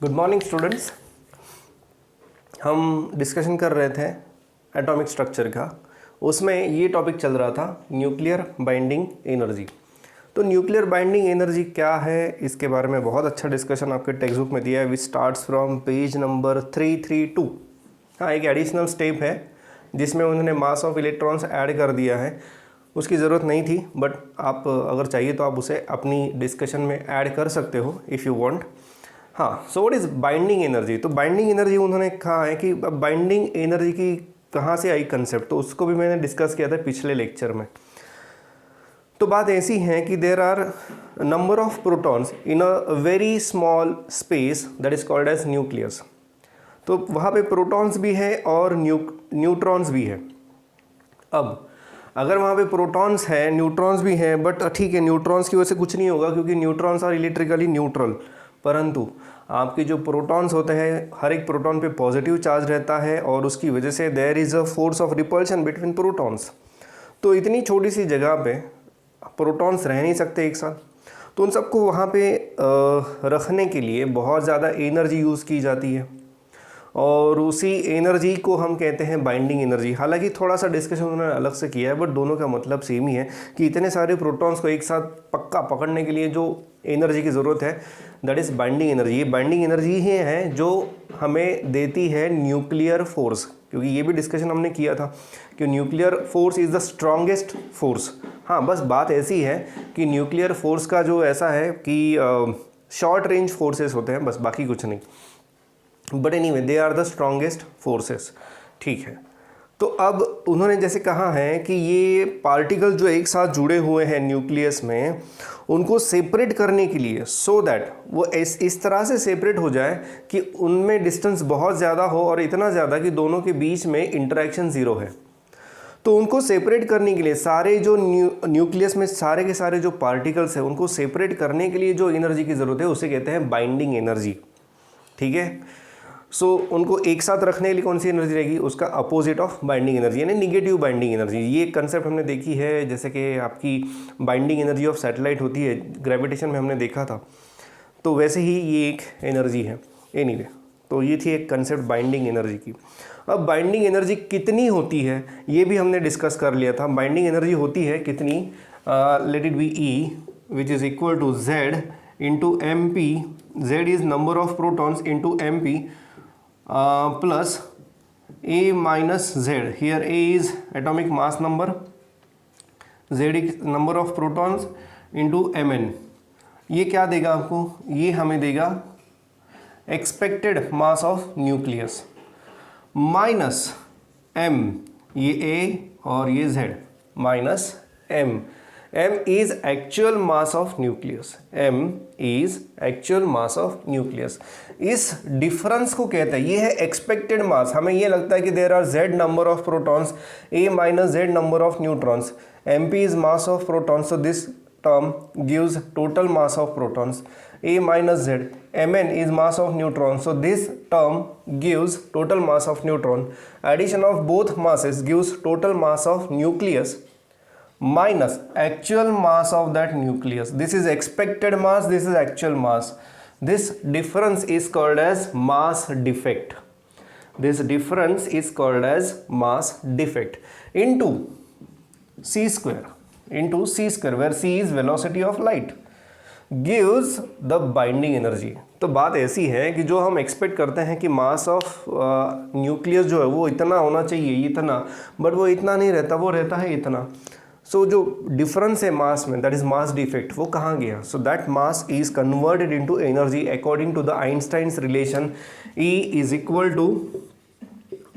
Good morning students. हम discussion कर रहे थे एटॉमिक स्ट्रक्चर का। उसमें ये टॉपिक चल रहा था न्यूक्लियर बाइंडिंग एनर्जी। तो न्यूक्लियर बाइंडिंग एनर्जी क्या है, इसके बारे में बहुत अच्छा डिस्कशन आपके टेक्स्ट बुक में दिया है, विच स्टार्ट्स फ्रॉम पेज नंबर 332। हाँ, एक एडिशनल स्टेप है जिसमें उन्होंने मास ऑफ इलेक्ट्रॉन्स ऐड कर दिया है। उसकी ज़रूरत नहीं थी, बट आप अगर चाहिए तो आप उसे अपनी डिस्कशन में ऐड कर सकते हो इफ़ यू वांट। हाँ, so what is binding energy. तो बाइंडिंग एनर्जी उन्होंने कहा है कि बाइंडिंग एनर्जी की कहाँ से आई कंसेप्ट, तो उसको भी मैंने डिस्कस किया था पिछले लेक्चर में। तो बात ऐसी है कि there are number of protons in a very small space that is called as nucleus. तो वहाँ पे प्रोटॉन्स भी है और न्यूट्रॉन्स भी है। अब अगर वहाँ पे प्रोटॉन्स है, न्यूट्रॉन्स भी हैं, बट ठीक है, न्यूट्रॉन्स की वजह से कुछ नहीं होगा क्योंकि न्यूट्रॉन्स आर इलेक्ट्रिकली न्यूट्रल। परंतु आपके जो प्रोटॉन्स होते हैं, हर एक प्रोटॉन पे पॉजिटिव चार्ज रहता है और उसकी वजह से there is a force of repulsion between protons. तो इतनी छोटी सी जगह पे प्रोटॉन्स रह नहीं सकते एक साथ, तो उन सबको वहाँ पे रखने के लिए बहुत ज़्यादा एनर्जी यूज़ की जाती है और उसी एनर्जी को हम कहते हैं बाइंडिंग एनर्जी। हालांकि थोड़ा सा डिस्कशन उन्होंने अलग से किया है, बट दोनों का मतलब सेम ही है कि इतने सारे प्रोटॉन्स को एक साथ पक्का पकड़ने के लिए जो एनर्जी की ज़रूरत है, दैट इज़ बाइंडिंग एनर्जी। ये बाइंडिंग एनर्जी ही है जो हमें देती है न्यूक्लियर फोर्स, क्योंकि ये भी डिस्कशन हमने किया था कि nuclear force is the strongest force. हाँ, बस बात ऐसी है कि न्यूक्लियर फोर्स का जो ऐसा है कि शॉर्ट रेंज फोर्सेस होते हैं, बस बाकी कुछ नहीं। But anyway they are the strongest forces. ठीक है, तो अब उन्होंने जैसे कहा है कि ये पार्टिकल जो एक साथ जुड़े हुए हैं न्यूक्लियस में, उनको सेपरेट करने के लिए सो दैट वो इस तरह से सेपरेट हो जाए कि उनमें डिस्टेंस बहुत ज़्यादा हो और इतना ज़्यादा कि दोनों के बीच में इंटरेक्शन ज़ीरो है। तो उनको सेपरेट करने के लिए सारे जो न्यूक्लियस में सारे के सारे जो पार्टिकल्स हैं, उनको सेपरेट करने के लिए जो एनर्जी की ज़रूरत है उसे कहते हैं बाइंडिंग एनर्जी। ठीक है, सो उनको एक साथ रखने के लिए कौन सी एनर्जी रहेगी, उसका अपोजिट ऑफ बाइंडिंग एनर्जी यानी निगेटिव बाइंडिंग एनर्जी। ये कंसेप्ट हमने देखी है, जैसे कि आपकी बाइंडिंग एनर्जी ऑफ सैटेलाइट होती है, ग्रेविटेशन में हमने देखा था, तो वैसे ही ये एक एनर्जी है। एनीवे, तो ये थी एक कंसेप्ट बाइंडिंग एनर्जी की। अब बाइंडिंग एनर्जी कितनी होती है ये भी हमने डिस्कस कर लिया था। बाइंडिंग एनर्जी होती है कितनी, let it be E which is equal to Z into MP। Z is number of protons into MP plus A minus Z. Here A is atomic mass number, Z is number of protons into Mn. ये क्या देगा आपको, ये हमें देगा expected mass of nucleus minus M, ये A और ये Z minus M. M is actual mass of nucleus. M is actual mass of nucleus. इस डिफरेंस को कहते हैं, ये है एक्सपेक्टेड मास। हमें ये लगता है कि there are Z number of protons, A minus Z number of neutrons, MP is mass of protons, so this term gives total mass of protons. A minus Z, Mn is mass of neutrons, so this term gives total mass of neutron. Addition of both masses gives total mass of nucleus minus actual mass of that nucleus. This is expected mass, this is actual mass. This difference is called as mass defect. This difference is called as mass defect into c square, where c is velocity of light, gives the binding energy. तो बात ऐसी है कि जो हम expect करते हैं कि मास ऑफ न्यूक्लियस जो है वो इतना होना चाहिए, इतना, बट वो इतना नहीं रहता, वो रहता है इतना। सो जो डिफरेंस है मास में, दैट इज मास डिफेक्ट, वो कहाँ गया? So that mass is converted into energy according to the Einstein's relation E is equal to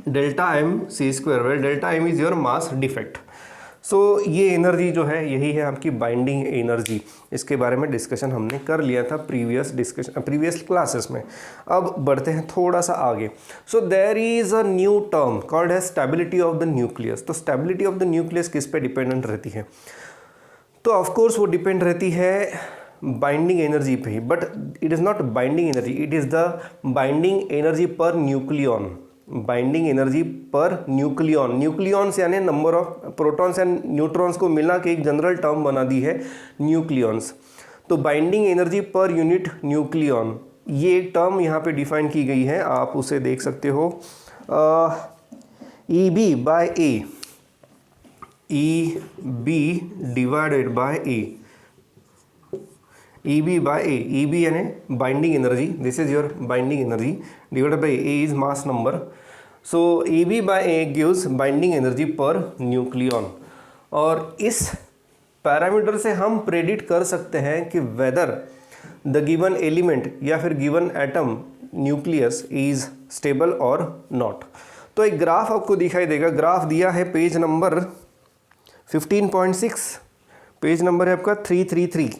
delta M C square, well delta M is your mass defect. So ये energy जो है यही है आपकी binding energy. इसके बारे में discussion हमने कर लिया था प्रीवियस क्लासेस में। अब बढ़ते हैं थोड़ा सा आगे। So there is a new term called as stability of the nucleus. तो स्टेबिलिटी ऑफ द न्यूक्लियस किस पे डिपेंडेंट रहती है? तो ऑफकोर्स वो डिपेंड रहती है बाइंडिंग एनर्जी पे ही, but it is not binding energy, it is the binding energy per nucleon. Binding energy per nucleons यानी number of protons and neutrons को मिला के एक जनरल टर्म बना दी है न्यूक्लियॉन्स। तो binding energy per unit nucleon ये एक टर्म यहाँ पे डिफाइन की गई है, आप उसे देख सकते हो, E B by A, E B divided by A, E B by A, E B यानी binding energy, this is your binding energy, divided by A is mass number. So E B by A gives binding energy per nucleon. और इस parameter से हम predict कर सकते हैं कि whether the given element या फिर given atom nucleus is stable और नॉट. तो एक ग्राफ आपको दिखाई देगा, ग्राफ दिया है पेज नंबर 15.6, पेज नंबर है आपका 333.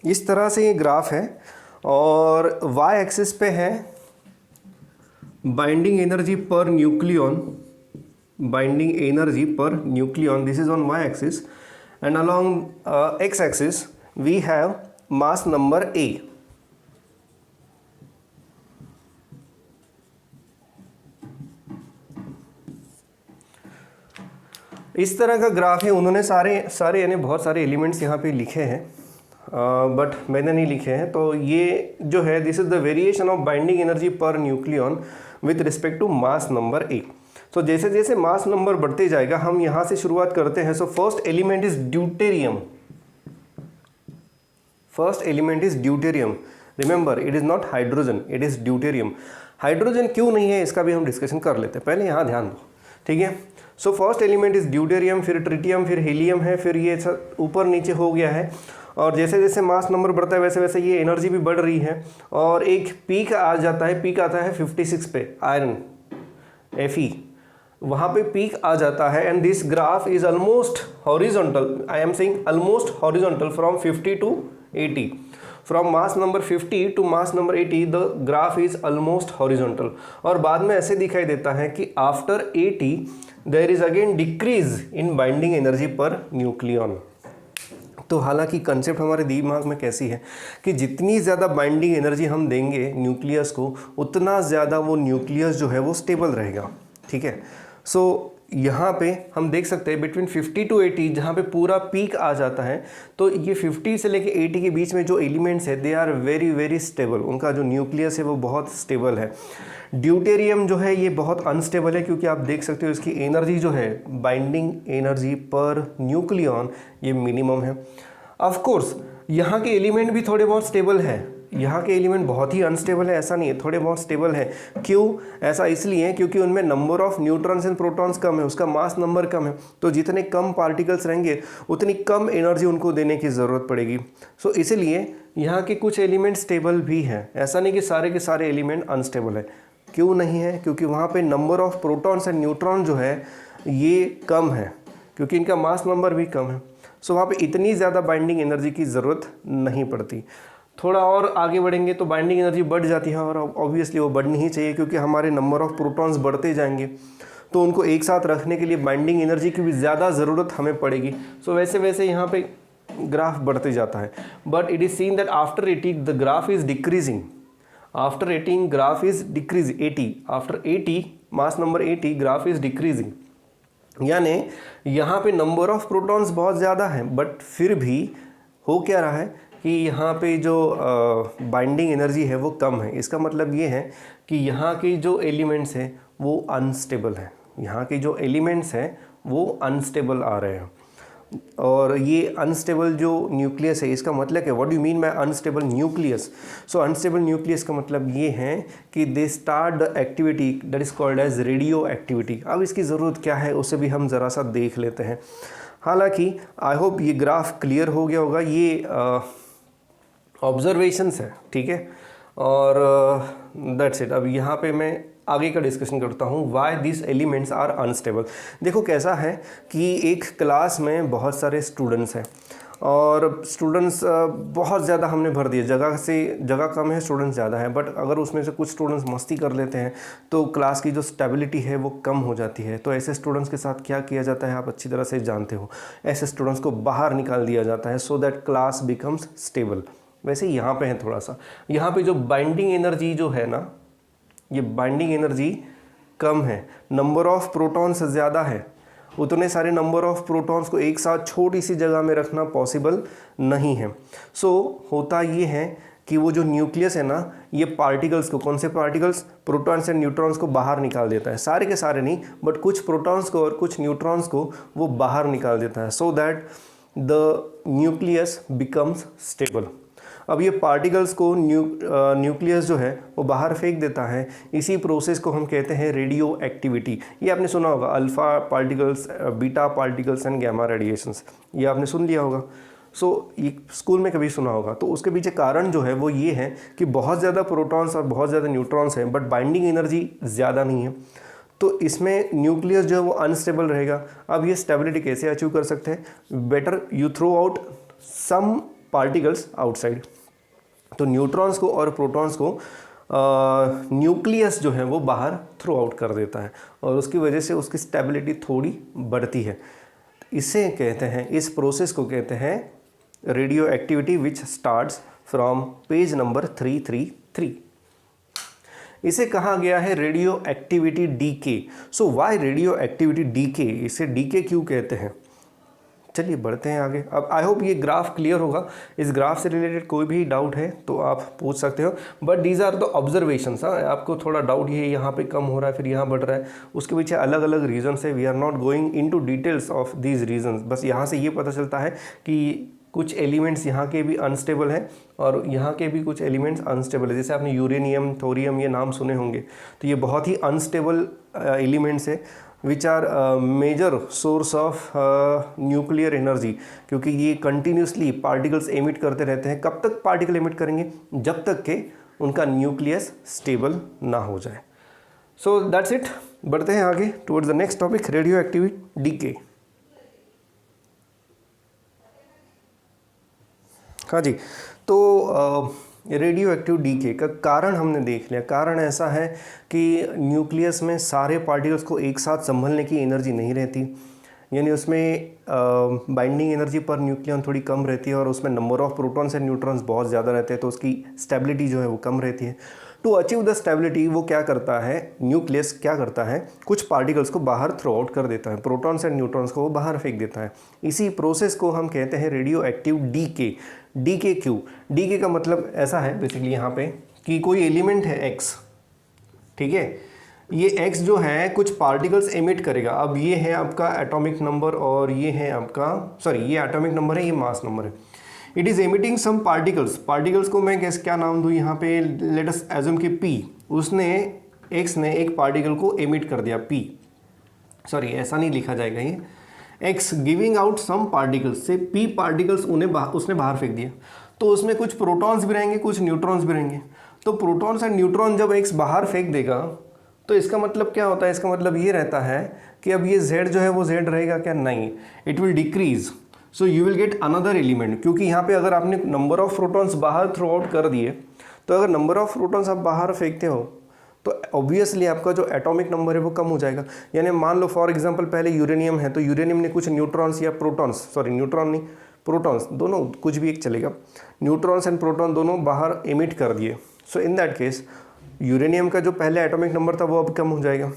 इस तरह से ये ग्राफ है और वाई एक्सिस पे है binding energy per nucleon, binding energy per nucleon, this is on Y axis, and along X axis we have mass number A. इस तरह का ग्राफ है. उन्होंने सारे यानी बहुत सारे एलिमेंट्स यहाँ पे लिखे हैं, बट मैंने नहीं लिखे हैं. तो ये जो है this is the variation of binding energy per nucleon with respect to mass number A. तो जैसे जैसे मास नंबर बढ़ते जाएगा, हम यहाँ से शुरुआत करते हैं. So first element is deuterium, first element is deuterium. Remember it is not hydrogen, it is deuterium. Hydrogen क्यों नहीं है इसका भी हम डिस्कशन कर लेते हैं, पहले यहाँ ध्यान दो, ठीक है. So first element is deuterium, फिर ट्रिटियम, फिर हीलियम है, फिर ये ऊपर नीचे हो गया है. और जैसे जैसे मास नंबर बढ़ता है वैसे वैसे ये एनर्जी भी बढ़ रही है. और एक पीक आ जाता है, पीक आता है 56 पे, आयरन Fe, वहाँ पे पीक आ जाता है. And this graph is almost horizontal, I am saying almost horizontal from 50 to 80. From mass number 50 to mass number 80 the graph is almost horizontal. और बाद में ऐसे दिखाई देता है कि after 80 there is again decrease in binding energy per nucleon. तो हालांकि कंसेप्ट हमारे दिमाग में कैसी है कि जितनी ज़्यादा बाइंडिंग एनर्जी हम देंगे न्यूक्लियस को, उतना ज़्यादा वो न्यूक्लियस जो है वो स्टेबल रहेगा, ठीक है. सो यहाँ पे हम देख सकते हैं बिटवीन 50 टू 80 जहाँ पे पूरा पीक आ जाता है, तो ये 50 से लेके 80 के बीच में जो एलिमेंट्स है they are very very stable. उनका जो न्यूक्लियस है वो बहुत स्टेबल है. ड्यूटेरियम जो है ये बहुत अनस्टेबल है, क्योंकि आप देख सकते हो इसकी एनर्जी जो है, बाइंडिंग एनर्जी पर न्यूक्लियन, ये मिनिमम है. ऑफ कोर्स यहाँ के एलिमेंट भी थोड़े बहुत स्टेबल है, यहाँ के एलिमेंट बहुत ही अनस्टेबल है ऐसा नहीं है, थोड़े बहुत स्टेबल है. क्यों ऐसा? इसलिए क्योंकि उनमें number of neutrons and protons कम है, उसका मास नंबर कम है. तो जितने कम पार्टिकल्स रहेंगे उतनी कम एनर्जी उनको देने की ज़रूरत पड़ेगी. सो इसलिए यहाँ के कुछ एलिमेंट स्टेबल भी हैं, ऐसा नहीं कि सारे के सारे एलिमेंट अनस्टेबल है. क्यों नहीं है? क्योंकि वहाँ पे number of protons and neutron जो है ये कम है, क्योंकि इनका मास नंबर भी कम है. सो वहाँ पे इतनी ज़्यादा बाइंडिंग एनर्जी की ज़रूरत नहीं पड़ती. थोड़ा और आगे बढ़ेंगे तो बाइंडिंग एनर्जी बढ़ जाती है, और ऑब्वियसली वो बढ़नी ही चाहिए, क्योंकि हमारे नंबर ऑफ प्रोटॉन्स बढ़ते जाएंगे तो उनको एक साथ रखने के लिए बाइंडिंग एनर्जी की भी ज़्यादा ज़रूरत हमें पड़ेगी. सो वैसे वैसे यहाँ पे ग्राफ बढ़ते जाता है. But it is seen that after 80 the graph is decreasing, after 80 graph is decrease 80, after 80 mass number 80 graph is decreasing. यानी यहाँ पे नंबर ऑफ प्रोटॉन्स बहुत ज़्यादा हैं, बट फिर भी हो क्या रहा है कि यहाँ पे जो बाइंडिंग एनर्जी है वो कम है. इसका मतलब ये है कि यहाँ के जो एलिमेंट्स हैं वो अनस्टेबल हैं, यहाँ के जो एलिमेंट्स हैं वो अनस्टेबल आ रहे हैं. और ये अनस्टेबल जो न्यूक्लियस है, इसका मतलब है, what do you mean by unstable nucleus? So unstable nucleus का मतलब ये है कि they start the activity that is called as radioactivity. अब इसकी ज़रूरत क्या है उसे भी हम ज़रा सा देख लेते हैं. हालांकि आई होप ये ग्राफ क्लियर हो गया होगा. ये ऑब्जर्वेशंस है, ठीक है, और दैट्स इट. अब यहाँ पे मैं आगे का डिस्कशन करता हूँ why this elements are unstable. देखो कैसा है कि एक क्लास में बहुत सारे स्टूडेंट्स हैं, और स्टूडेंट्स बहुत ज़्यादा हमने भर दिए, जगह कम है, स्टूडेंट्स ज़्यादा है. बट अगर उसमें से कुछ स्टूडेंट्स मस्ती कर लेते हैं तो क्लास की जो स्टेबिलिटी है वो कम हो जाती है. तो ऐसे स्टूडेंट्स के साथ क्या किया जाता है आप अच्छी तरह से जानते हो, ऐसे स्टूडेंट्स को बाहर निकाल दिया जाता है so that class becomes stable. वैसे यहाँ पे है थोड़ा सा, यहाँ पे जो बाइंडिंग एनर्जी जो है ना, ये बाइंडिंग एनर्जी कम है, नंबर ऑफ प्रोटॉन्स ज़्यादा है, उतने सारे नंबर ऑफ प्रोटॉन्स को एक साथ छोटी सी जगह में रखना पॉसिबल नहीं है। सो होता ये है कि वो जो न्यूक्लियस है ना, ये पार्टिकल्स को, कौन से पार्टिकल्स, प्रोटॉन्स एंड न्यूट्रॉन्स को बाहर निकाल देता है। सारे के सारे नहीं, बट कुछ प्रोटॉन्स को और कुछ न्यूट्रॉन्स को वो बाहर निकाल देता है, so that the nucleus becomes stable. अब ये पार्टिकल्स को न्यूक्लियस जो है वो बाहर फेंक देता है। इसी प्रोसेस को हम कहते हैं रेडियो एक्टिविटी। ये आपने सुना होगा, alpha particles, beta particles and gamma radiations, ये आपने सुन लिया होगा। सो ये स्कूल में कभी सुना होगा। तो उसके पीछे कारण जो है वो ये है कि बहुत ज़्यादा प्रोटॉन्स और बहुत ज़्यादा न्यूट्रॉन्स हैं, बट बाइंडिंग एनर्जी ज़्यादा नहीं है, तो इसमें न्यूक्लियस जो है वो अनस्टेबल रहेगा। अब ये स्टेबिलिटी कैसे अचीव कर सकते हैं? Better you throw out some particles outside. तो न्यूट्रॉन्स को और प्रोटॉन्स को न्यूक्लियस जो है वो बाहर थ्रो आउट कर देता है, और उसकी वजह से उसकी स्टेबिलिटी थोड़ी बढ़ती है। इसे कहते हैं, इस प्रोसेस को कहते हैं radioactivity, which starts from page number 333। इसे कहा गया है radioactivity decay. So why radioactivity decay? इसे डीके क्यों कहते हैं? चलिए बढ़ते हैं आगे। अब आई होप ये ग्राफ क्लियर होगा। इस ग्राफ से रिलेटेड कोई भी डाउट है तो आप पूछ सकते हो, but these are the observations. हाँ, आपको थोड़ा डाउट ये यहाँ पे कम हो रहा है, फिर यहाँ बढ़ रहा है, उसके पीछे अलग अलग रीजन्स है। We are not going into details of these reasons. बस यहाँ से ये पता चलता है कि कुछ एलिमेंट्स यहाँ के भी अनस्टेबल हैं और यहाँ के भी कुछ एलिमेंट्स अनस्टेबल है। जैसे आपने यूरेनियम, थोरियम, ये नाम सुने होंगे, तो ये बहुत ही अनस्टेबल एलिमेंट्स है, which are major source of nuclear energy, क्योंकि ये कंटिन्यूसली पार्टिकल्स एमिट करते रहते हैं। कब तक पार्टिकल एमिट करेंगे? जब तक के उनका न्यूक्लियस स्टेबल ना हो जाए। So that's it. बढ़ते हैं आगे towards the next topic, radioactive decay. हाँ जी, तो रेडियो एक्टिव डीके का कारण हमने देख लिया। कारण ऐसा है कि न्यूक्लियस में सारे पार्टिकल्स को एक साथ संभलने की एनर्जी नहीं रहती, यानी उसमें बाइंडिंग एनर्जी पर न्यूक्लियन थोड़ी कम रहती है, और उसमें number of protons and neutrons बहुत ज़्यादा रहते हैं, तो उसकी स्टेबिलिटी जो है वो कम रहती है। टू अचीव द स्टेबिलिटी वो क्या करता है, न्यूक्लियस क्या करता है, कुछ पार्टिकल्स को बाहर थ्रो आउट कर देता है, प्रोटॉन्स एंड न्यूट्रॉन्स को वो बाहर फेंक देता है। इसी प्रोसेस को हम कहते हैं रेडियो एक्टिव डीके। डीके क्यों? डीके का मतलब ऐसा है बेसिकली यहाँ पे कि कोई एलिमेंट है एक्स, ठीक है, ये एक्स जो है कुछ पार्टिकल्स एमिट करेगा। अब ये है आपका एटॉमिक नंबर और ये है आपका, सॉरी ये एटॉमिक नंबर है, ये मास नंबर है। It is emitting some particles. Particles को मैं क्या नाम दूँ यहाँ पे, लेट अस एज्यूम कि पी। उसने, एक्स ने एक पार्टिकल को एमिट कर दिया पी, सॉरी ऐसा नहीं लिखा जाएगा, ये X giving out some particles, say P particles उसने बाहर फेंक दिया। तो उसमें कुछ प्रोटॉन्स भी रहेंगे, कुछ न्यूट्रॉन्स भी रहेंगे। तो प्रोटॉन्स एंड न्यूट्रॉन जब एक्स बाहर फेंक देगा तो इसका मतलब क्या होता है? इसका मतलब ये रहता है कि अब ये z जो है वो z रहेगा क्या? नहीं, it will decrease. So you will get another element, क्योंकि यहाँ पे अगर आपने नंबर ऑफ प्रोटॉन्स बाहर थ्रो आउट कर दिए, तो अगर नंबर ऑफ प्रोटॉन्स आप बाहर फेंकते हो तो ऑब्वियसली आपका जो एटॉमिक नंबर है वो कम हो जाएगा। यानी मान लो फॉर एग्जांपल पहले यूरेनियम है, तो यूरेनियम ने कुछ न्यूट्रॉन्स या प्रोटॉन्स, सॉरी न्यूट्रॉन नहीं प्रोटॉन्स, दोनों कुछ भी एक चलेगा, न्यूट्रॉन्स एंड प्रोटॉन दोनों बाहर एमिट कर दिए। सो इन दैट केस यूरेनियम का जो पहले एटॉमिक नंबर था वो अब कम हो जाएगा।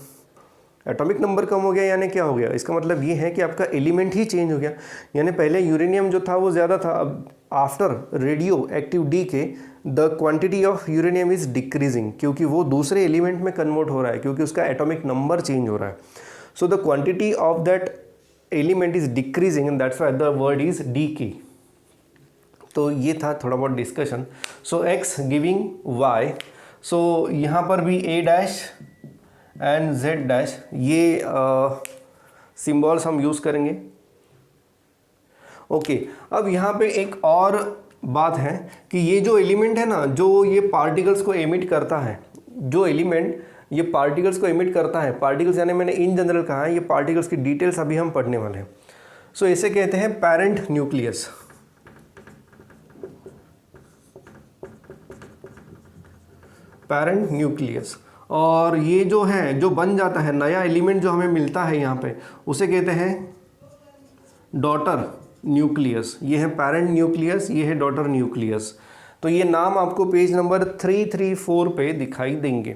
एटॉमिक नंबर कम हो गया यानी क्या हो गया? इसका मतलब ये है कि आपका एलिमेंट ही चेंज हो गया। यानी पहले यूरेनियम जो था वो ज़्यादा था, अब after radioactive decay the quantity of uranium is decreasing, क्योंकि वो दूसरे एलिमेंट में कन्वर्ट हो रहा है, क्योंकि उसका एटॉमिक नंबर चेंज हो रहा है। So the quantity of that element is decreasing and that's why the word is decay. तो ये था थोड़ा बहुत discussion. So X giving Y, so यहाँ पर भी A dash and Z dash, ये सिम्बॉल्स हम यूज़ करेंगे। ओके, अब यहाँ पे एक और बात है कि ये जो एलिमेंट है ना, जो ये पार्टिकल्स को एमिट करता है, जो एलिमेंट ये पार्टिकल्स को एमिट करता है, पार्टिकल्स यानी मैंने इन जनरल कहा है, ये पार्टिकल्स की डिटेल्स अभी हम पढ़ने वाले हैं। सो इसे कहते हैं पेरेंट न्यूक्लियस। पेरेंट न्यूक्लियस, और ये जो है, जो बन जाता है नया एलिमेंट जो हमें मिलता है यहाँ पे, उसे कहते हैं डॉटर न्यूक्लियस। ये है पेरेंट न्यूक्लियस, ये है डॉटर न्यूक्लियस। तो ये नाम आपको पेज नंबर 334 पे दिखाई देंगे।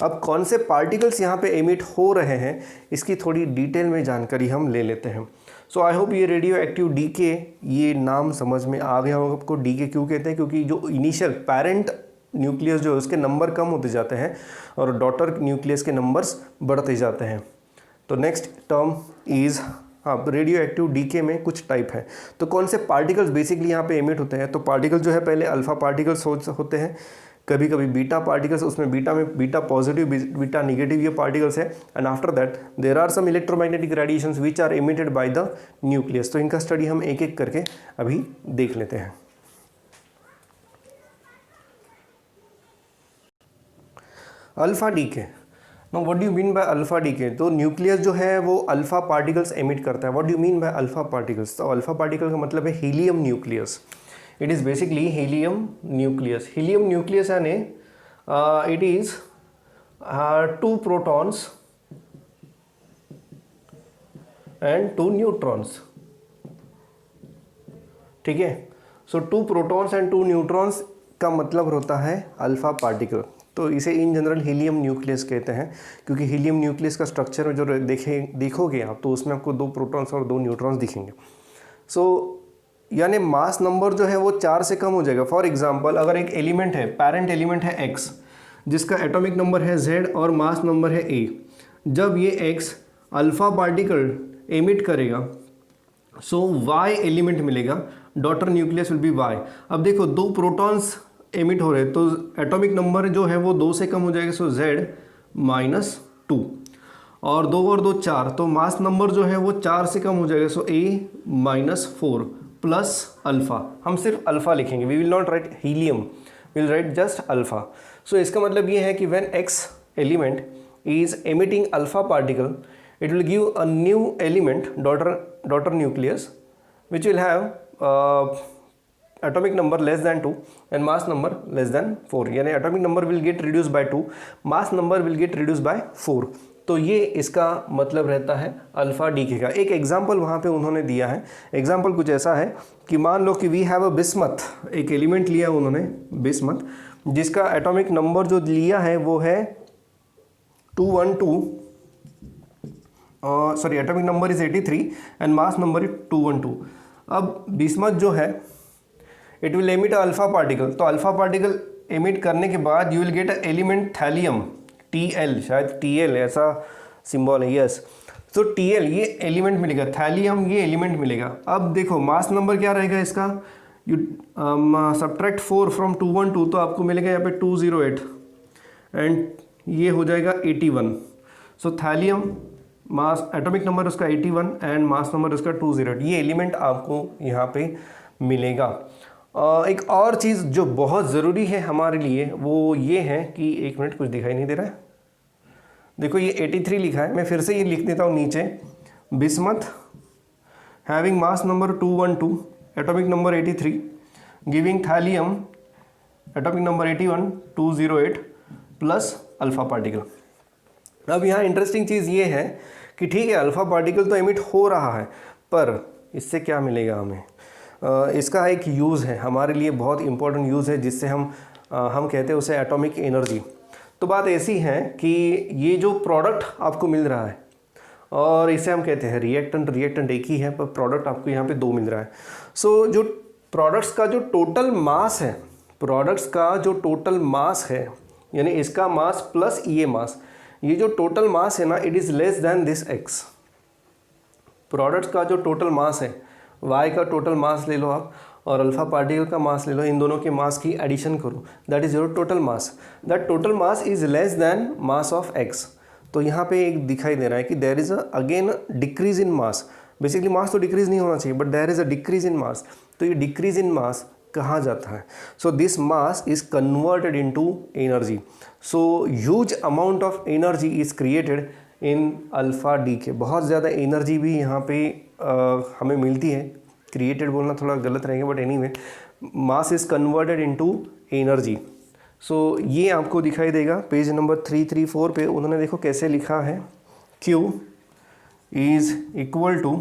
अब कौन से पार्टिकल्स यहाँ पे एमिट हो रहे हैं इसकी थोड़ी डिटेल में जानकारी हम ले लेते हैं। सो आई होप ये रेडियो एक्टिव डीके, ये नाम समझ में आ गया होगा आपको। डीके क्यों कहते हैं? क्योंकि जो इनिशियल पेरेंट न्यूक्लियस जो है उसके नंबर कम होते जाते हैं और डॉटर न्यूक्लियस के नंबर्स बढ़ते जाते हैं। तो नेक्स्ट टर्म इज़, हाँ, रेडियो एक्टिव डीके में कुछ टाइप है। तो कौन से पार्टिकल्स बेसिकली यहाँ पे एमिट होते हैं? तो पार्टिकल जो है पहले अल्फा पार्टिकल्स होते हैं, कभी कभी बीटा पार्टिकल्स, उसमें बीटा में बीटा पॉजिटिव बीटा निगेटिव ये पार्टिकल्स है। And after that there are some electromagnetic radiations which are emitted by the nucleus. तो इनका स्टडी हम एक एक करके अभी देख लेते हैं। Alpha decay, know what do you mean by alpha decay? तो न्यूक्लियस जो है वो अल्फा पार्टिकल्स एमिट करता है। What do you mean by alpha particles? तो अल्फा पार्टिकल का मतलब है helium nucleus. It is basically helium nucleus. Helium nucleus यानी it is 2 protons and 2 neutrons. ठीक है, सो 2 प्रोटॉन्स एंड 2 न्यूट्रॉन्स का मतलब होता है अल्फा पार्टिकल। तो इसे इन जनरल हीलियम न्यूक्लियस कहते हैं, क्योंकि हीलियम न्यूक्लियस का स्ट्रक्चर जो देखोगे आप, तो उसमें आपको 2 प्रोटॉन्स और 2 न्यूट्रॉन्स दिखेंगे। सो यानी मास नंबर जो है वो 4 से कम हो जाएगा। फॉर एग्जांपल, अगर एक एलिमेंट है, पेरेंट एलिमेंट है x, जिसका एटॉमिक नंबर है z और मास नंबर है a, जब ये x अल्फा पार्टिकल एमिट करेगा सो y एलिमेंट मिलेगा, daughter nucleus will be y। अब देखो 2 प्रोटॉन्स एमिट हो रहे हैं, तो एटॉमिक नंबर जो है वो 2 से कम हो जाएगा, सो z -2, और 2 और 2 4, तो मास नंबर जो है वो 4 से कम हो जाएगा, सो a -4 प्लस अल्फ़ा। हम सिर्फ अल्फ़ा लिखेंगे, we will not write helium, will write just alpha. So इसका मतलब ये है कि when x element is emitting alpha particle, it will give a new element, daughter nucleus, which will have atomic number less than 2 and mass number less than 4, यानी atomic number will get reduced by 2, mass number will get reduced by 4। तो ये इसका मतलब रहता है alpha DK का। एक example वहाँ पे उन्होंने दिया है। एग्जाम्पल कुछ ऐसा है कि मान लो कि वी हैव अ बिस्मथ, एक एलिमेंट लिया उन्होंने बिस्मथ, जिसका एटॉमिक नंबर जो लिया है वो है 212, sorry atomic number is 83 and mass number is 212। अब बिस्मथ जो है it will emit alpha particle, तो अल्फ़ा पार्टिकल एमिट करने के बाद you will get a element thallium, TL, शायद TL ऐसा सिंबल है, यस। तो TL ये एलिमेंट मिलेगा, थैलियम ये एलिमेंट मिलेगा। अब देखो मास नंबर क्या रहेगा इसका, यू सब्ट्रैक्ट 4 फ्रॉम 212, तो आपको मिलेगा यहाँ पे 208 एंड ये हो जाएगा 81। सो थैलियम मास एटॉमिक नंबर उसका 81 एंड मास नंबर उसका 208, ये एलिमेंट आपको यहाँ पे मिलेगा। एक और चीज़ जो बहुत ज़रूरी है हमारे लिए वो ये है कि, एक मिनट कुछ दिखाई नहीं दे रहा है, देखो ये 83 लिखा है, मैं फिर से ये लिख देता हूँ नीचे, bismuth having mass number 212, atomic number 83, giving thallium atomic number 81, 208 plus alpha particle. अब यहाँ इंटरेस्टिंग चीज़ ये है कि ठीक है अल्फ़ा पार्टिकल तो एमिट हो रहा है, पर इससे क्या मिलेगा हमें? इसका एक यूज़ है हमारे लिए, बहुत इंपॉर्टेंट यूज़ है, जिससे हम कहते हैं उसे एटॉमिक एनर्जी। तो बात ऐसी है कि ये जो प्रोडक्ट आपको मिल रहा है, और इसे हम कहते हैं रिएक्टेंट एक ही है, पर प्रोडक्ट आपको यहाँ पे 2 मिल रहा है। सो जो प्रोडक्ट्स का जो टोटल मास है, यानी इसका मास प्लस ये मास, ये जो टोटल मास है ना, it is less than this x। Products का जो टोटल मास है, y का टोटल मास ले लो आप और अल्फ़ा पार्टिकल का मास ले लो, इन दोनों के मास की एडिशन करो, that is your total mass. That total mass is less then mass of x। तो यहाँ पे एक दिखाई दे रहा है कि there is again decrease in mass. Basically mass तो डिक्रीज नहीं होना चाहिए, but there is a decrease in mass. तो ये डिक्रीज इन मास कहाँ जाता है? So this mass is converted into energy. So huge amount of energy is created in alpha decay. बहुत ज़्यादा एनर्जी भी यहाँ पे हमें मिलती है। क्रिएटेड बोलना थोड़ा गलत रहेगा, but anyway mass is converted into energy. So ये आपको दिखाई देगा पेज नंबर 334 पे। उन्होंने देखो कैसे लिखा है, Q is equal to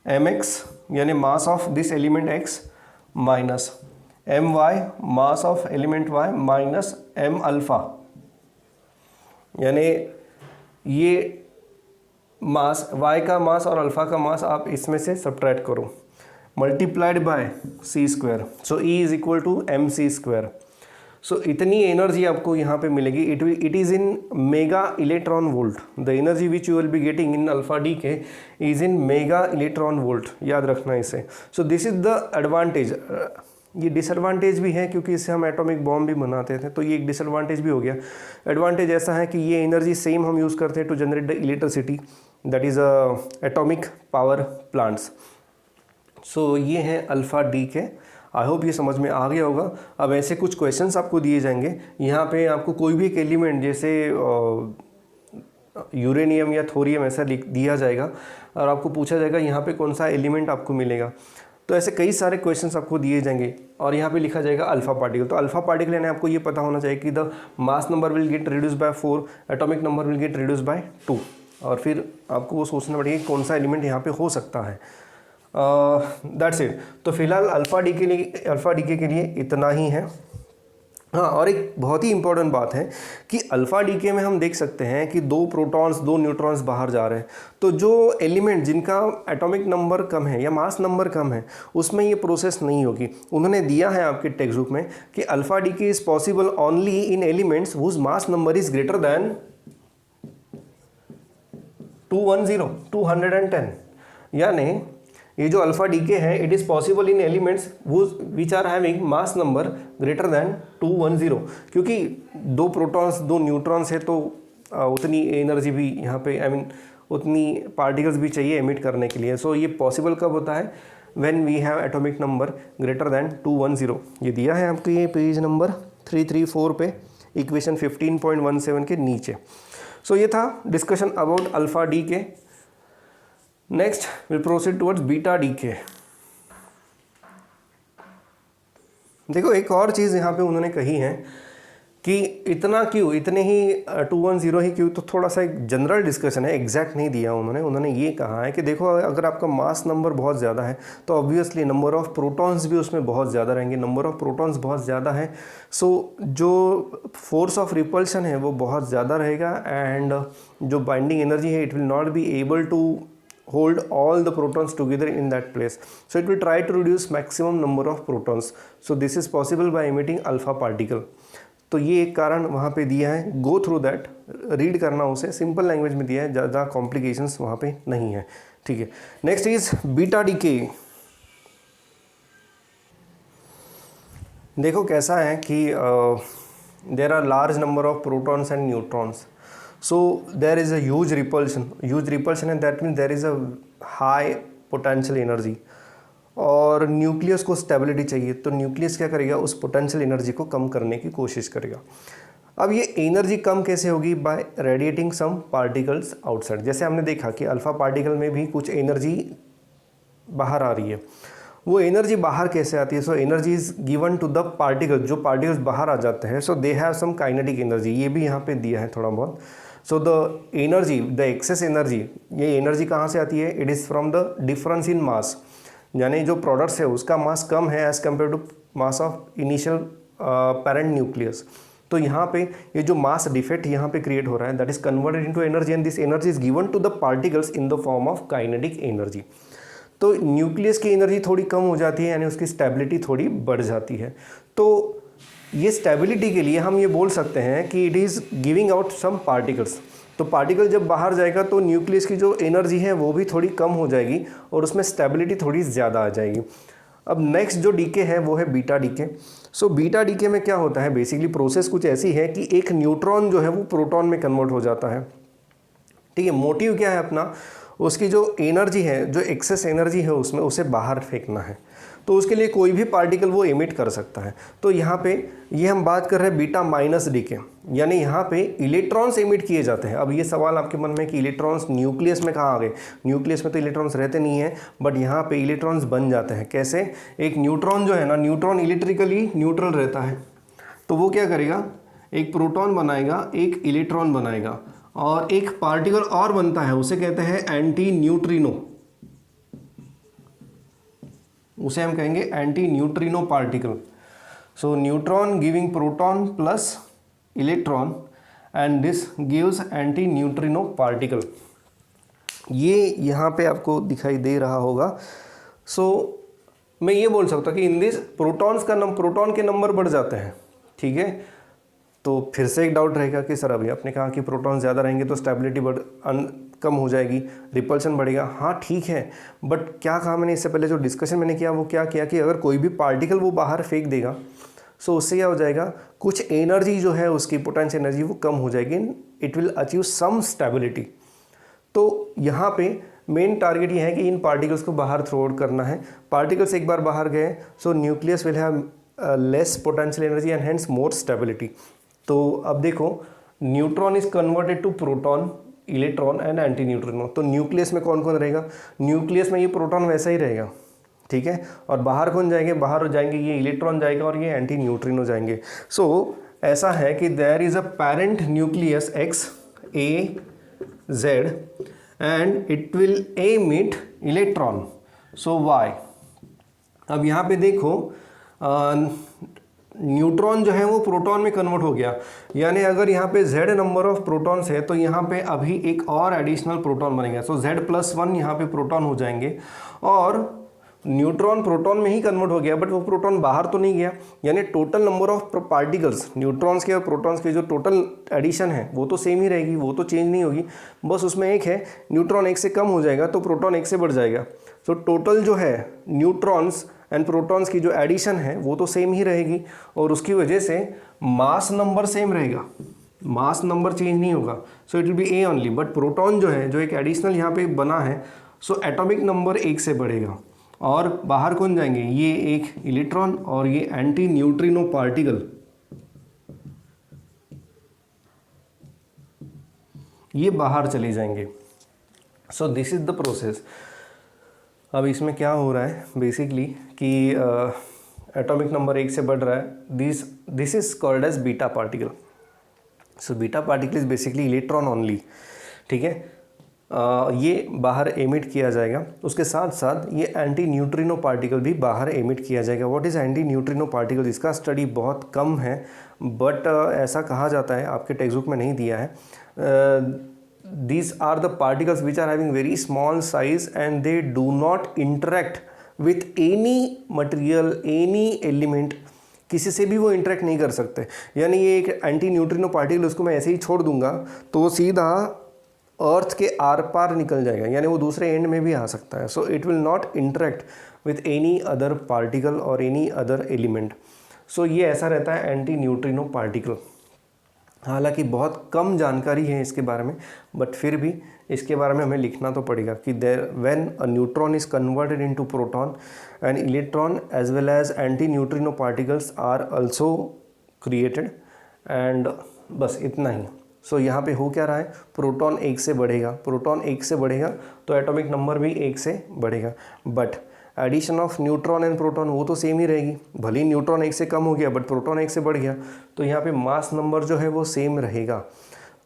mx यानी mass of this element x minus my mass of element y minus m alpha यानी ये मास y का मास और अल्फ़ा का मास आप इसमें से सब्ट्रैक्ट करो, multiplied by c square, so E is equal to mc square. So इतनी एनर्जी आपको यहाँ पे मिलेगी। It is in mega electron volt. The energy which you will be getting in alpha decay is in mega electron volt, याद रखना इसे। So this is the advantage. ये डिसएडवांटेज भी है क्योंकि इससे हम एटॉमिक बॉम्ब भी बनाते थे, तो ये एक डिसएडवांटेज भी हो गया। एडवांटेज ऐसा है कि ये एनर्जी सेम हम यूज़ करते हैं to generate the electricity, that is atomic power plants. So ये है अल्फ़ा डी के। आई होप ये समझ में आ गया होगा। अब ऐसे कुछ क्वेश्चंस आपको दिए जाएंगे, यहाँ पे आपको कोई भी एक एलिमेंट जैसे यूरेनियम या थोरियम ऐसा लिख दिया जाएगा और आपको पूछा जाएगा यहाँ पे कौन सा एलिमेंट आपको मिलेगा। तो ऐसे कई सारे क्वेश्चंस आपको दिए जाएंगे और यहाँ पे लिखा जाएगा अल्फ़ा पार्टिकल। तो अल्फ़ा पार्टिकल यानी आपको ये पता होना चाहिए कि the mass number will get reduce by 4, atomic number will get reduce by 2, और फिर आपको वो सोचना पड़ेगा कौन सा एलिमेंट यहाँ पे हो सकता है। That's it. तो फिलहाल अल्फ़ा डी के लिए इतना ही है। हाँ, और एक बहुत ही इंपॉर्टेंट बात है कि अल्फ़ा डी के में हम देख सकते हैं कि 2 प्रोटॉन्स 2 न्यूट्रॉन्स बाहर जा रहे हैं। तो जो एलिमेंट जिनका एटॉमिक नंबर कम है या मास नंबर कम है उसमें ये प्रोसेस नहीं होगी। उन्होंने दिया है आपके टेक्स्ट बुक में कि alpha decay is possible only in elements whose mass number is greater than 210, यानी ये जो अल्फ़ा डी के है it is possible in elements which are having mass number greater than 210, क्योंकि 2 protons 2 neutrons है तो उतनी energy भी यहाँ पे उतनी पार्टिकल्स भी चाहिए एमिट करने के लिए। सो ये पॉसिबल कब होता है? When we have atomic number greater than 210। ये दिया है आपको ये पेज नंबर 334 पे इक्वेशन 15.17 के नीचे। सो ये था डिस्कशन अबाउट अल्फ़ा डी के। Next will proceed towards beta D के। देखो एक और चीज़ यहाँ पे उन्होंने कही है कि इतना क्यों, इतने ही 210 ही क्यों, तो थोड़ा सा एक जनरल डिस्कशन है, एग्जैक्ट नहीं दिया उन्होंने ये कहा है कि देखो अगर आपका मास नंबर बहुत ज़्यादा है तो ऑब्वियसली नंबर ऑफ़ प्रोटॉन्स भी उसमें बहुत ज़्यादा रहेंगे। नंबर ऑफ़ प्रोटॉन्स बहुत ज़्यादा है, सो जो फोर्स ऑफ रिपल्शन है वो बहुत ज़्यादा रहेगा, एंड जो बाइंडिंग एनर्जी है it will not be able to hold all the protons together in that place, so it will try to reduce maximum number of protons. So this is possible by emitting alpha particle. तो ये एक कारण वहाँ पे दिया है, go through that, read करना उसे, सिंपल लैंग्वेज में दिया है, ज़्यादा कॉम्प्लिकेशंस वहाँ पे नहीं है। ठीक है, नेक्स्ट इज बीटा डीके। देखो कैसा है कि there are large number of protons and neutrons, so there is a huge repulsion and that means there is a high potential energy, और न्यूक्लियस को स्टेबिलिटी चाहिए, तो न्यूक्लियस क्या करेगा, उस पोटेंशियल एनर्जी को कम करने की कोशिश करेगा। अब ये एनर्जी कम कैसे होगी? बाय रेडिएटिंग सम पार्टिकल्स आउटसाइड। जैसे हमने देखा कि अल्फ़ा पार्टिकल में भी कुछ एनर्जी बाहर आ रही है, वो एनर्जी बाहर कैसे आती है? So energy is given to the particle, जो पार्टिकल्स बाहर आ जाते हैं, so they have some kinetic energy, ये भी यहाँ पे दिया है थोड़ा बहुत। So the energy, the excess energy, ये एनर्जी कहाँ से आती है? It is from the difference in mass, यानी जो प्रोडक्ट्स है उसका मास कम है as compare to mass of initial parent nucleus. तो यहाँ पे ये जो मास डिफेक्ट यहाँ पे क्रिएट हो रहा है, that is converted into energy, and this energy is given to the particles in the form of kinetic energy. तो न्यूक्लियस की एनर्जी थोड़ी कम हो जाती है, यानी उसकी स्टेबिलिटी थोड़ी बढ़ जाती है। तो ये स्टेबिलिटी के लिए हम ये बोल सकते हैं कि it is giving out some particles. तो पार्टिकल जब बाहर जाएगा तो न्यूक्लियस की जो एनर्जी है वो भी थोड़ी कम हो जाएगी और उसमें स्टेबिलिटी थोड़ी ज़्यादा आ जाएगी। अब नेक्स्ट जो डीके है वो है beta decay. So beta decay में क्या होता है? बेसिकली प्रोसेस कुछ ऐसी है कि एक न्यूट्रॉन जो है वो प्रोटॉन में कन्वर्ट हो जाता है। ठीक है, मोटिव क्या है अपना? उसकी जो एनर्जी है, जो एक्सेस एनर्जी है उसमें, उसे बाहर फेंकना है। तो उसके लिए कोई भी पार्टिकल वो एमिट कर सकता है। तो यहाँ पे ये हम बात कर रहे हैं बीटा माइनस डीके, यानी यहाँ पे इलेक्ट्रॉन्स एमिट किए जाते हैं। अब ये सवाल आपके मन में कि इलेक्ट्रॉन्स न्यूक्लियस में कहाँ आ गए? न्यूक्लियस में तो इलेक्ट्रॉन्स रहते नहीं हैं, बट यहाँ पे इलेक्ट्रॉन्स बन जाते हैं। कैसे? एक न्यूट्रॉन जो है ना, न्यूट्रॉन इलेक्ट्रिकली न्यूट्रल रहता है, तो वो क्या करेगा? एक प्रोटॉन बनाएगा, एक इलेक्ट्रॉन बनाएगा, और एक पार्टिकल और बनता है, उसे कहते हैं एंटी न्यूट्रिनो। उसे हम कहेंगे anti neutrino particle. So neutron giving proton plus electron, and this gives anti neutrino particle. ये यहाँ पे आपको दिखाई दे रहा होगा। सो मैं ये बोल सकता हूँ कि इन दिस प्रोटॉन के नंबर बढ़ जाते हैं, ठीक है। तो फिर से एक डाउट रहेगा कि सर अभी आपने कहा कि प्रोटॉन ज़्यादा रहेंगे तो स्टेबिलिटी कम हो जाएगी, रिपल्शन बढ़ेगा। हाँ ठीक है, बट क्या कहा मैंने इससे पहले, जो डिस्कशन मैंने किया वो क्या किया कि अगर कोई भी पार्टिकल वो बाहर फेंक देगा, सो उससे क्या हो जाएगा, कुछ एनर्जी जो है उसकी पोटेंशियल एनर्जी वो कम हो जाएगी, it will achieve some stability. तो यहाँ पे मेन टारगेट ये है कि इन पार्टिकल्स को बाहर थ्रो आउट करना है। पार्टिकल्स एक बार बाहर गए so nucleus will have less potential energy and hence more stability. तो अब देखो, neutron is converted to proton, electron and antineutrino. तो न्यूक्लियस में कौन कौन रहेगा, न्यूक्लियस में ये प्रोटॉन वैसा ही रहेगा, ठीक है। और बाहर कौन जाएंगे, बाहर जाएंगे ये इलेक्ट्रॉन जाएगा और ये एंटी न्यूट्रिनो जाएंगे। सो ऐसा है कि there is a parent nucleus X A Z and it will emit electron, so Y. अब यहाँ पे देखो न्यूट्रॉन जो है वो प्रोटॉन में कन्वर्ट हो गया, यानी अगर यहाँ पे z नंबर ऑफ प्रोटॉन्स है तो यहाँ पे अभी एक और एडिशनल प्रोटॉन बनेगा। सो z+1 यहाँ पे प्रोटॉन हो जाएंगे, और न्यूट्रॉन प्रोटॉन में ही कन्वर्ट हो गया बट वो प्रोटॉन बाहर तो नहीं गया, यानी total number of particles neutrons के और प्रोटॉन्स के जो टोटल एडिशन है वो तो सेम ही रहेगी, वो तो चेंज नहीं होगी। बस उसमें एक है, न्यूट्रॉन एक से कम हो जाएगा तो प्रोटॉन एक से बढ़ जाएगा। सो टोटल जो है न्यूट्रॉन्स एंड प्रोटॉन्स की जो एडिशन है वो तो सेम ही रहेगी, और उसकी वजह से मास नंबर सेम रहेगा, मास नंबर चेंज नहीं होगा। सो it will be A only, but proton जो है, जो एक एडिशनल यहाँ पे बना है, सो एटॉमिक नंबर एक से बढ़ेगा, और बाहर कौन जाएंगे, ये एक इलेक्ट्रॉन और ये एंटी न्यूट्रिनो पार्टिकल, ये बाहर चले जाएंगे। So this is the process. अब इसमें क्या हो रहा है बेसिकली कि एटॉमिक नंबर एक से बढ़ रहा है, this is called as beta particle. So beta particle is basically electron only, ठीक है। ये बाहर एमिट किया जाएगा, उसके साथ साथ ये एंटी न्यूट्रिनो पार्टिकल भी बाहर एमिट किया जाएगा। What is anti neutrino particle, इसका स्टडी बहुत कम है, बट ऐसा कहा जाता है, आपके टेक्स्ट बुक में नहीं दिया है। These are the particles which are having very small size and they do not interact with any material, any element, किसी से भी वो इंटरेक्ट नहीं कर सकते। यानी ये एक एंटी न्यूट्रिनो पार्टिकल, उसको मैं ऐसे ही छोड़ दूंगा तो वो सीधा अर्थ के आर पार निकल जाएगा, यानी वो दूसरे एंड में भी आ सकता है। सो it will not interact with any other particle और एनी अदर एलिमेंट। सो ये ऐसा रहता है एंटी न्यूट्रिनो पार्टिकल। हालांकि बहुत कम जानकारी है इसके बारे में, बट फिर भी इसके बारे में हमें लिखना तो पड़ेगा कि when a neutron is converted into proton and electron as well as antineutrino particles are also created, and बस इतना ही। सो यहाँ पे हो क्या रहा है, प्रोटॉन एक से बढ़ेगा, प्रोटॉन एक से बढ़ेगा तो एटॉमिक नंबर भी एक से बढ़ेगा, but addition of neutron and proton वो तो सेम ही रहेगी। भले ही न्यूट्रॉन एक से कम हो गया बट प्रोटॉन एक से बढ़ गया, तो यहाँ पे मास नंबर जो है वो सेम रहेगा,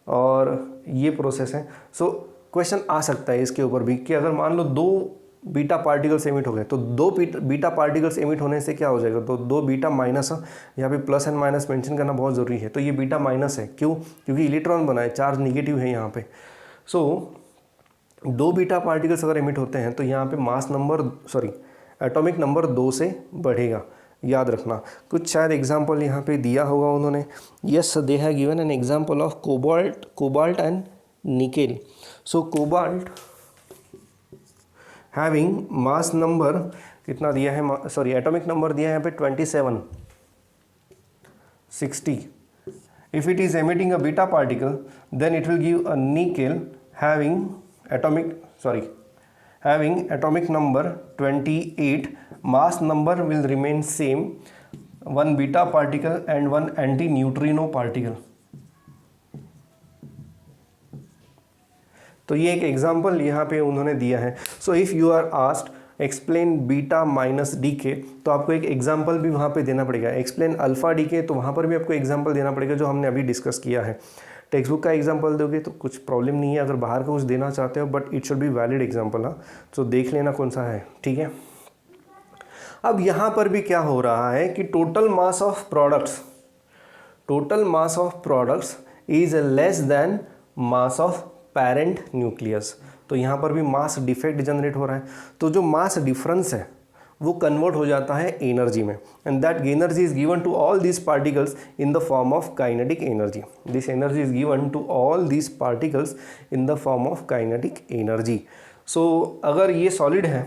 और ये प्रोसेस है। सो क्वेश्चन आ सकता है इसके ऊपर भी कि अगर मान लो दो बीटा पार्टिकल्स एमिट हो गए, तो दो बीटा पार्टिकल्स एमिट होने से क्या हो जाएगा, तो दो बीटा माइनस, यहाँ पे प्लस एंड माइनस मेंशन करना बहुत ज़रूरी है। तो ये बीटा माइनस है, क्यों, क्योंकि इलेक्ट्रॉन बना है, चार्ज निगेटिव है यहाँ पे। सो दो बीटा पार्टिकल्स अगर एमिट होते हैं तो यहाँ पे मास नंबर एटॉमिक नंबर 2 से बढ़ेगा, याद रखना। कुछ शायद एग्जांपल यहाँ पे दिया होगा उन्होंने। Yes, they have given an example of cobalt and nickel. So cobalt having mass number कितना दिया है, एटॉमिक नंबर दिया है यहाँ पे 27, 60। If it is emitting a beta particle then it will give a nickel having atomic number 28, mass number will remain same, one beta particle and one anti-neutrino particle। तो ये एक एग्जांपल यहाँ पे उन्होंने दिया है। So if you are asked explain beta minus decay, तो आपको एक एग्जांपल भी वहाँ पे देना पड़ेगा। एक्सप्लेन अल्फा डी के, तो वहाँ पर भी आपको एग्जांपल देना पड़ेगा जो हमने अभी डिस्कस किया है। टेक्स्ट बुक का एग्जांपल दोगे तो कुछ प्रॉब्लम नहीं है, अगर बाहर का कुछ देना चाहते हो, but it should be valid example. हाँ, तो देख लेना कौन सा है, ठीक है। अब यहाँ पर भी क्या हो रहा है कि total mass of products is less then mass of parent nucleus. तो यहाँ पर भी मास डिफेक्ट जनरेट हो रहा है, तो जो मास डिफरेंस है वो कन्वर्ट हो जाता है एनर्जी में, and that energy is given to all these particles in the form of kinetic energy. This energy is given to all these particles in the form of kinetic energy. So अगर ये solid है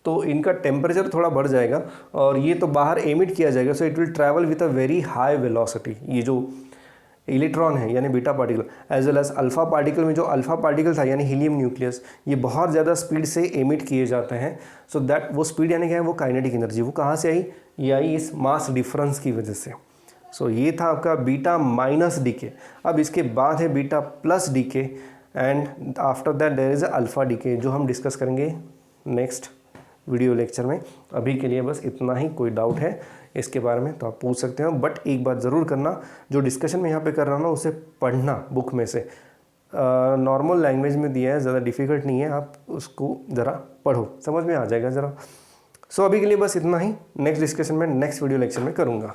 तो इनका temperature थोड़ा बढ़ जाएगा और ये तो बाहर एमिट किया जाएगा, so it will travel with a very high velocity. ये जो इलेक्ट्रॉन है यानी beta particle as well as alpha particle में जो अल्फा पार्टिकल था यानी हीलियम न्यूक्लियस, ये बहुत ज़्यादा स्पीड से एमिट किए जाते हैं। सो दैट वो स्पीड यानी क्या है, वो काइनेटिक एनर्जी, वो कहाँ से आई, ये आई इस मास डिफरेंस की वजह से। सो ये था आपका बीटा माइनस डीके। अब इसके बाद है beta plus decay and after that there is alpha decay, जो हम डिस्कस करेंगे नेक्स्ट वीडियो लेक्चर में। अभी के लिए बस इतना ही। कोई डाउट है इसके बारे में तो आप पूछ सकते हो, बट एक बात ज़रूर करना, जो डिस्कशन मैं यहाँ पे कर रहा हूँ ना उसे पढ़ना बुक में से, नॉर्मल लैंग्वेज में दिया है, ज़्यादा डिफ़िकल्ट नहीं है, आप उसको ज़रा पढ़ो, समझ में आ जाएगा ज़रा। सो अभी के लिए बस इतना ही। नेक्स्ट डिस्कशन में नेक्स्ट वीडियो लेक्चर में करूँगा।